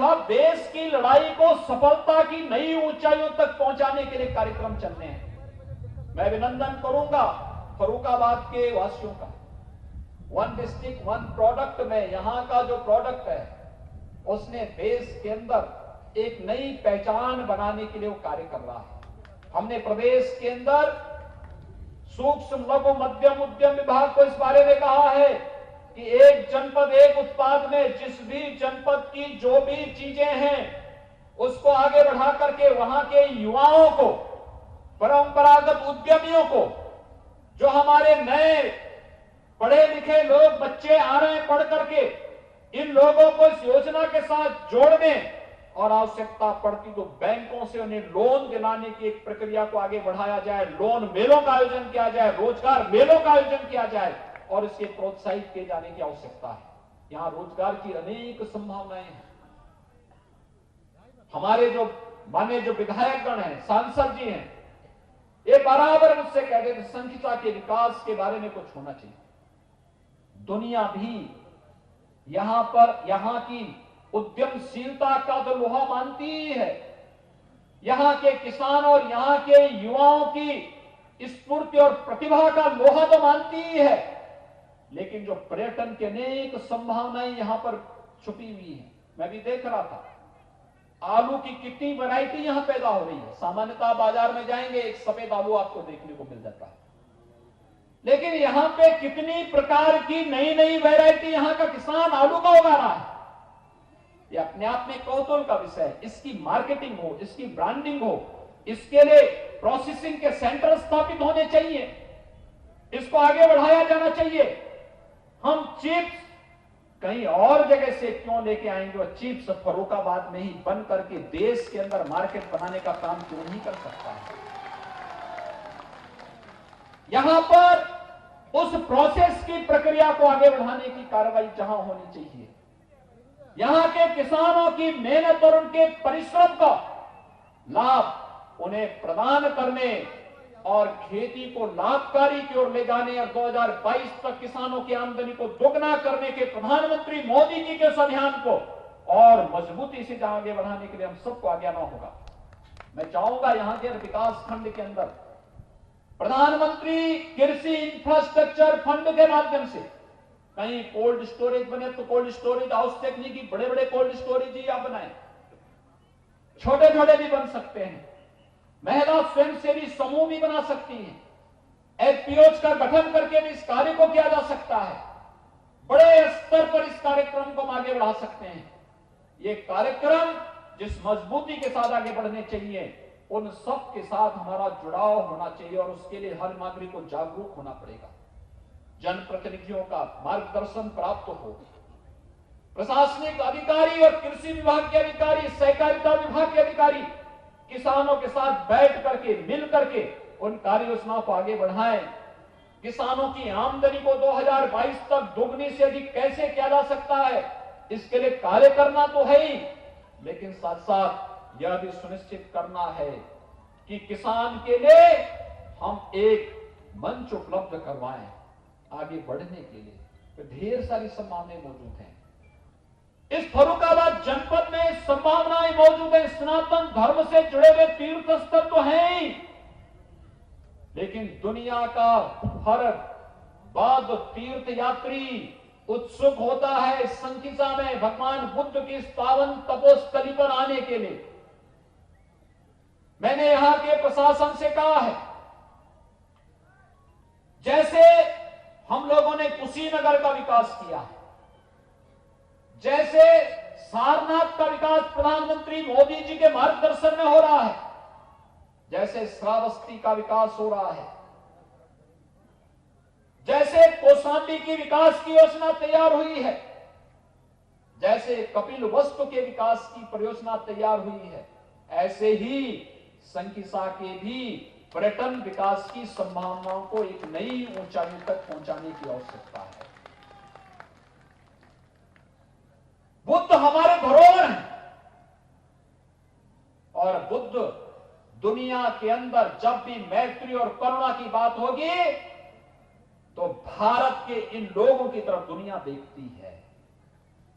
साहब, देश की लड़ाई को सफलता की नई ऊंचाइयों तक पहुंचाने के लिए कार्यक्रम चलने हैं। मैं अभिनंदन करूंगा फर्रुखाबाद के वासियों का। वन डिस्ट्रिक्ट वन प्रोडक्ट में यहां का जो प्रोडक्ट है उसने देश के अंदर एक नई पहचान बनाने के लिए वो कार्य कर रहा है। हमने प्रदेश के अंदर सूक्ष्म लघु मध्यम उद्यम विभाग को इस बारे में कहा है कि एक जनपद एक उत्पाद में जिस भी जनपद की जो भी चीजें हैं उसको आगे बढ़ा करके वहां के युवाओं को, परंपरागत उद्यमियों को, जो हमारे नए पढ़े लिखे लोग बच्चे आ रहे हैं पढ़ करके, इन लोगों को इस योजना के साथ जोड़ने और आवश्यकता पड़ती तो बैंकों से उन्हें लोन दिलाने की एक प्रक्रिया को आगे बढ़ाया जाए। लोन मेलों का आयोजन किया जाए, रोजगार मेलों का आयोजन किया जाए और इसके प्रोत्साहित किए जाने की आवश्यकता है। यहां रोजगार की अनेक संभावनाएं हैं। हमारे जो माननीय जो विधायकगण हैं, सांसद जी हैं, ये बराबर मुझसे कहते थे संखिता के विकास के बारे में कुछ होना चाहिए। दुनिया भी यहां की उद्यमशीलता का तो लोहा मानती है। यहां के किसान और यहां के युवाओं की स्फूर्ति और प्रतिभा का लोहा तो मानती है, लेकिन जो पर्यटन की अनेक संभावनाएं यहां पर छुपी हुई है। मैं भी देख रहा था आलू की कितनी वैरायटी यहां पैदा हो रही है। सामान्यतः बाजार में जाएंगे एक सफेद आलू आपको देखने को मिल जाता है, लेकिन यहां पे कितनी प्रकार की नई नई वैरायटी यहां का किसान आलू का उगा रहा है। ये अपने आप में कौतूहल का विषय है। इसकी मार्केटिंग हो, इसकी ब्रांडिंग हो, इसके लिए प्रोसेसिंग के सेंटर स्थापित होने चाहिए, इसको आगे बढ़ाया जाना चाहिए। हम चिप्स कहीं और जगह से क्यों लेके आएंगे और चिप्स फर्रुखाबाद में ही बन करके देश के अंदर मार्केट बनाने का काम क्यों नहीं कर सकता है। यहां पर उस प्रोसेस की प्रक्रिया को आगे बढ़ाने की कार्रवाई जहां होनी चाहिए, यहां के किसानों की मेहनत और उनके परिश्रम का लाभ उन्हें प्रदान करने और खेती को लाभकारी की ओर ले जाने और 2022 तक किसानों की आमदनी को दोगुना करने के प्रधानमंत्री मोदी जी के इस अभियान को और मजबूती से जहां आगे बढ़ाने के लिए हम सबको आगे आना होगा। मैं चाहूंगा यहां के विकास खंड के अंदर प्रधानमंत्री कृषि इंफ्रास्ट्रक्चर फंड के माध्यम से कहीं कोल्ड स्टोरेज बने तो कोल्ड स्टोरेज हाउस तकनीकी बड़े बड़े कोल्ड स्टोरेज ही आप बनाए, छोटे छोटे भी बन सकते हैं। महिला स्वयंसेवी समूह भी बना सकती हैं। एफपीओज का गठन करके भी इस कार्य को किया जा सकता है। बड़े स्तर पर इस कार्यक्रम को हम आगे बढ़ा सकते हैं। ये कार्यक्रम जिस मजबूती के साथ आगे बढ़ने चाहिए, उन सब के साथ हमारा जुड़ाव होना चाहिए और उसके लिए हर नागरिक को जागरूक होना पड़ेगा। जनप्रतिनिधियों का मार्गदर्शन प्राप्त हो, प्रशासनिक अधिकारी और कृषि विभाग के अधिकारी, सहकारिता विभाग के अधिकारी किसानों के साथ बैठ करके मिल करके उन कार्य योजनाओं को आगे बढ़ाएं। किसानों की आमदनी को 2022 तक दोगुनी से अधिक कैसे किया जा सकता है, इसके लिए कार्य करना तो है ही, लेकिन साथ साथ यह भी सुनिश्चित करना है कि किसान के लिए हम एक मंच उपलब्ध करवाएं आगे बढ़ने के लिए। तो ढेर सारी संभावनाएं मौजूद हैं इस फर्रुखाबाद जनपद में, संभावनाएं मौजूद है। सनातन धर्म से जुड़े हुए तीर्थ स्थल तो हैं ही, लेकिन दुनिया का हर बौद्ध तीर्थ यात्री उत्सुक होता है संकिसा में भगवान बुद्ध की इस पावन तपोस्थली पर आने के लिए। मैंने यहां के प्रशासन से कहा है, जैसे हम लोगों ने कुशीनगर का विकास किया है, जैसे सारनाथ का विकास प्रधानमंत्री मोदी जी के मार्गदर्शन में हो रहा है, जैसे श्रावस्ती का विकास हो रहा है, जैसे कौशाम्बी की विकास की योजना तैयार हुई है, जैसे कपिलवस्तु के विकास की परियोजना तैयार हुई है, ऐसे ही संकिसा के भी पर्यटन विकास की संभावनाओं को एक नई ऊंचाई तक पहुंचाने की आवश्यकता है। बुद्ध हमारे धरोहर हैं और बुद्ध दुनिया के अंदर जब भी मैत्री और करुणा की बात होगी तो भारत के इन लोगों की तरफ दुनिया देखती है,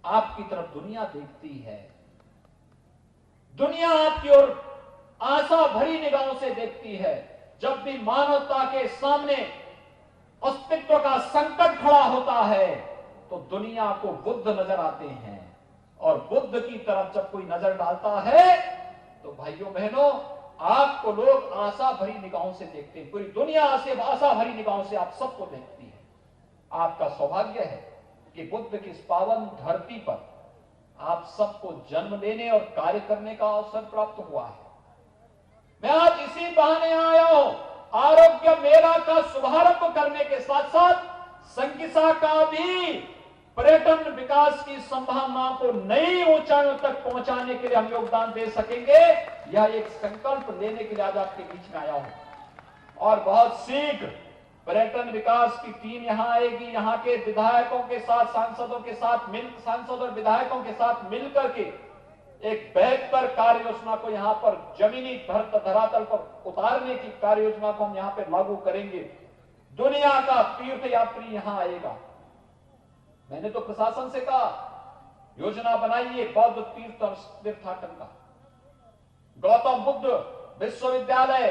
आपकी तरफ दुनिया देखती है। दुनिया आपकी ओर आशा भरी निगाहों से देखती है। जब भी मानवता के सामने अस्तित्व का संकट खड़ा होता है तो दुनिया को बुद्ध नजर आते हैं, और बुद्ध की तरफ जब कोई नजर डालता है तो भाइयों बहनों आपको लोग आशा भरी निगाहों से देखते हैं। पूरी दुनिया से आशा भरी निगाहों से आप सबको देखती है। आपका सौभाग्य है कि बुद्ध की इस पावन धरती पर आप सबको जन्म लेने और कार्य करने का अवसर प्राप्त हुआ है। मैं आज इसी बहाने आया हूं, आरोग्य मेला का शुभारंभ करने के साथ साथ संकिसा का भी पर्यटन विकास की संभावनाओं को नई ऊंचाइयों तक पहुंचाने के लिए हम योगदान दे सकेंगे, यह एक संकल्प लेने के लिए आज आपके बीच में आया हूं। और बहुत शीघ्र पर्यटन विकास की टीम यहां आएगी। यहां के विधायकों के साथ, सांसद और विधायकों के साथ मिलकर के एक बेहतर कार्य योजना को यहां पर जमीनी धरातल पर उतारने की कार्य योजना को हम यहां पर लागू करेंगे। दुनिया का तीर्थ यात्री यहां आएगा। मैंने तो प्रशासन से कहा योजना बनाइए बौद्ध तीर्थाटन का। गौतम बुद्ध विश्वविद्यालय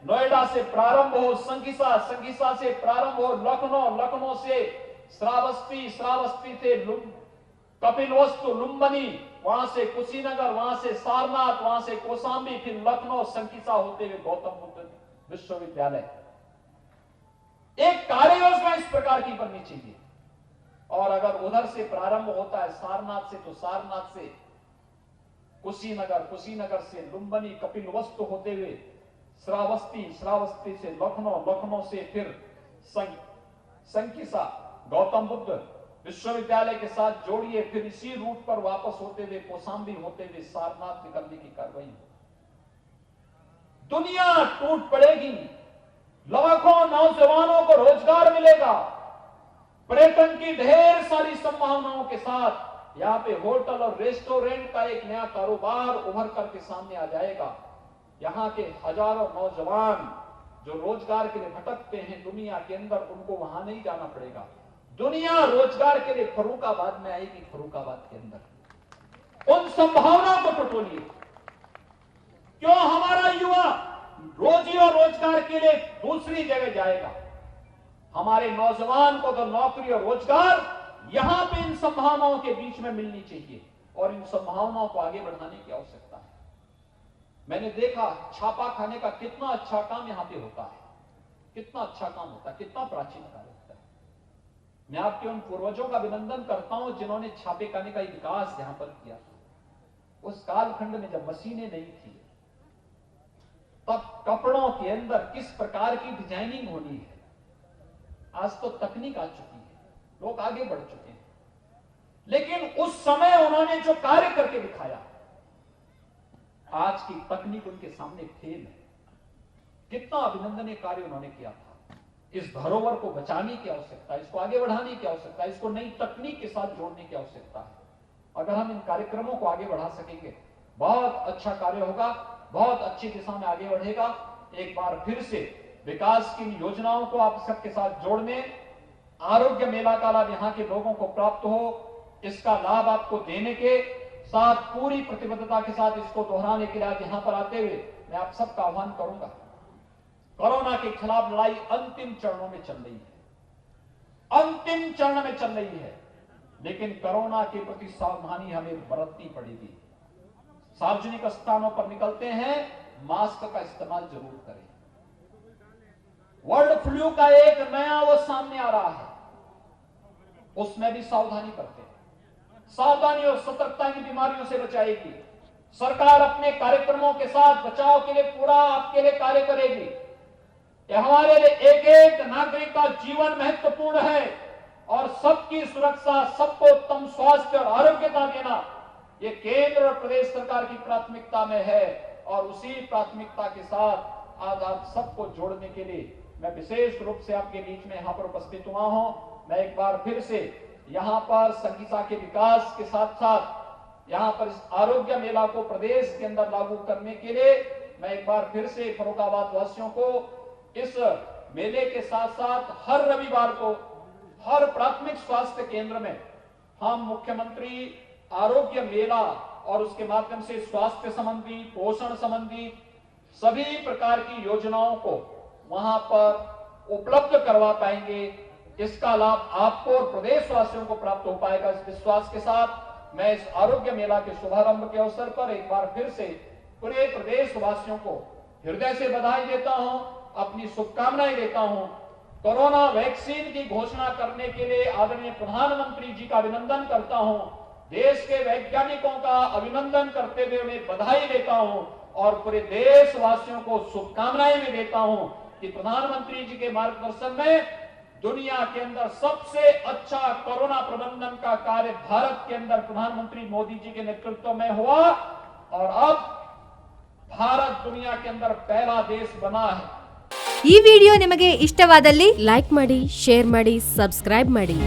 नोएडा से प्रारंभ हो, संगीसा से प्रारंभ हो, लखनऊ से श्रावस्ती से कपिलवस्तु लुम्बिनी, वहां से कुशीनगर, वहां से सारनाथ, वहां से कौशाम्बी, फिर लखनऊ संगीसा होते हुए गौतम बुद्ध विश्वविद्यालय। एक कार्य योजना इस प्रकार की बननी चाहिए। और अगर उधर से प्रारंभ होता है सारनाथ से, तो सारनाथ से कुशीनगर से लुम्बिनी, कपिलवस्तु होते हुए श्रावस्ती से लखनऊ से फिर संकिसा गौतम बुद्ध विश्वविद्यालय के साथ जोड़िए, फिर इसी रूट पर वापस होते हुए कौशाम्बी होते हुए सारनाथ निकलने की कार्रवाई। दुनिया टूट पड़ेगी, लाखों नौजवानों को रोजगार मिलेगा, पर्यटन की ढेर सारी संभावनाओं के साथ यहां पे होटल और रेस्टोरेंट का एक नया कारोबार उभर करके सामने आ जाएगा। यहां के हजारों नौजवान जो रोजगार के लिए भटकते हैं दुनिया के अंदर, उनको वहां नहीं जाना पड़ेगा। दुनिया रोजगार के लिए फर्रुखाबाद में आएगी, फर्रुखाबाद के अंदर। उन संभावनाओं को टटोलिए। क्यों हमारा युवा रोजी और रोजगार के लिए दूसरी जगह जाएगा? हमारे नौजवान को तो नौकरी और रोजगार यहां पे इन संभावनाओं के बीच में मिलनी चाहिए, और इन संभावनाओं को आगे बढ़ाने की आवश्यकता है। मैंने देखा छापा खाने का कितना अच्छा काम यहां पे होता है, कितना अच्छा काम होता है, कितना प्राचीन कार्य होता है। मैं आपके उन पूर्वजों का अभिनंदन करता हूं जिन्होंने छापे खाने का विकास यहां पर किया। उस कालखंड में जब मशीनें नहीं थी, तब कपड़ों के अंदर किस प्रकार की डिजाइनिंग होनी है। आज तो तकनीक आ चुकी है, लोग आगे बढ़ चुके हैं, लेकिन उस समय उन्होंने जो कार्य करके दिखाया, आज की तकनीक उनके सामने फेल है। कितना अभिनंदनीय कार्य उन्होंने किया था। इस धरोहर को बचाने की आवश्यकता है, इसको आगे बढ़ाने की आवश्यकता है, इसको नई तकनीक के साथ जोड़ने की आवश्यकता है। अगर हम इन कार्यक्रमों को आगे बढ़ा सकेंगे, बहुत अच्छा कार्य होगा, बहुत अच्छी दिशा में आगे बढ़ेगा। एक बार फिर से विकास की योजनाओं को आप सबके साथ जोड़ने, आरोग्य मेला का लाभ यहां के लोगों को प्राप्त हो, इसका लाभ आपको देने के साथ पूरी प्रतिबद्धता के साथ इसको दोहराने के लिए आज यहां पर आते हुए मैं आप सबका आह्वान करूंगा। कोरोना के खिलाफ लड़ाई अंतिम चरणों में चल रही है, अंतिम चरण में चल रही है, लेकिन कोरोना के प्रति सावधानी हमें बरतनी पड़ेगी। सार्वजनिक स्थानों पर निकलते हैं, मास्क का इस्तेमाल जरूर करें। वर्ल्ड फ्लू का एक नया वो सामने आ रहा है, उसमें भी सावधानी करते हैं। सावधानी और सतर्कता इन बीमारियों से बचाएगी। सरकार अपने कार्यक्रमों के साथ बचाव के लिए पूरा आपके लिए कार्य करेगी। यह हमारे लिए एक एक नागरिक का जीवन महत्वपूर्ण है, और सबकी सुरक्षा, सबको उत्तम स्वास्थ्य और आरोग्यता देना, ये केंद्र और प्रदेश सरकार की प्राथमिकता में है। और उसी प्राथमिकता के साथ आज आप सबको जोड़ने के लिए मैं विशेष रूप से आपके बीच में यहां पर उपस्थित हुआ हूं। मैं एक बार फिर से यहां पर संगीसा के विकास के साथ साथ यहां पर इस आरोग्य मेला को प्रदेश के अंदर लागू करने के लिए मैं एक बार फिर से फर्रुखाबाद वासियों को इस मेले के साथ साथ हर रविवार को हर प्राथमिक स्वास्थ्य केंद्र में हम मुख्यमंत्री आरोग्य मेला और उसके माध्यम से स्वास्थ्य संबंधी, पोषण संबंधी सभी प्रकार की योजनाओं को वहां पर उपलब्ध करवा पाएंगे। इसका लाभ आपको और प्रदेशवासियों को प्राप्त हो पाएगा। इस विश्वास के साथ मैं इस आरोग्य मेला के शुभारंभ के अवसर पर एक बार फिर से पूरे प्रदेशवासियों को हृदय से बधाई देता हूं, अपनी शुभकामनाएं देता हूं। कोरोना वैक्सीन की घोषणा करने के लिए आदरणीय प्रधानमंत्री जी का अभिनंदन करता हूं। देश के वैज्ञानिकों का अभिनंदन करते हुए उन्हें बधाई देता हूं और पूरे देशवासियों को शुभकामनाएं भी देता हूं कि प्रधानमंत्री जी के मार्गदर्शन में दुनिया के अंदर सबसे अच्छा कोरोना प्रबंधन का कार्य भारत के अंदर प्रधानमंत्री मोदी जी के नेतृत्व में हुआ और अब भारत दुनिया के अंदर पहला देश बना है। ಈ ವಿಡಿಯೋ ನಿಮಗೆ ಇಷ್ಟವಾದಲ್ಲಿ ಲೈಕ್ ಮಾಡಿ, ಶೇರ್ ಮಾಡಿ, ಸಬ್ಸ್ಕ್ರೈಬ್ ಮಾಡಿ.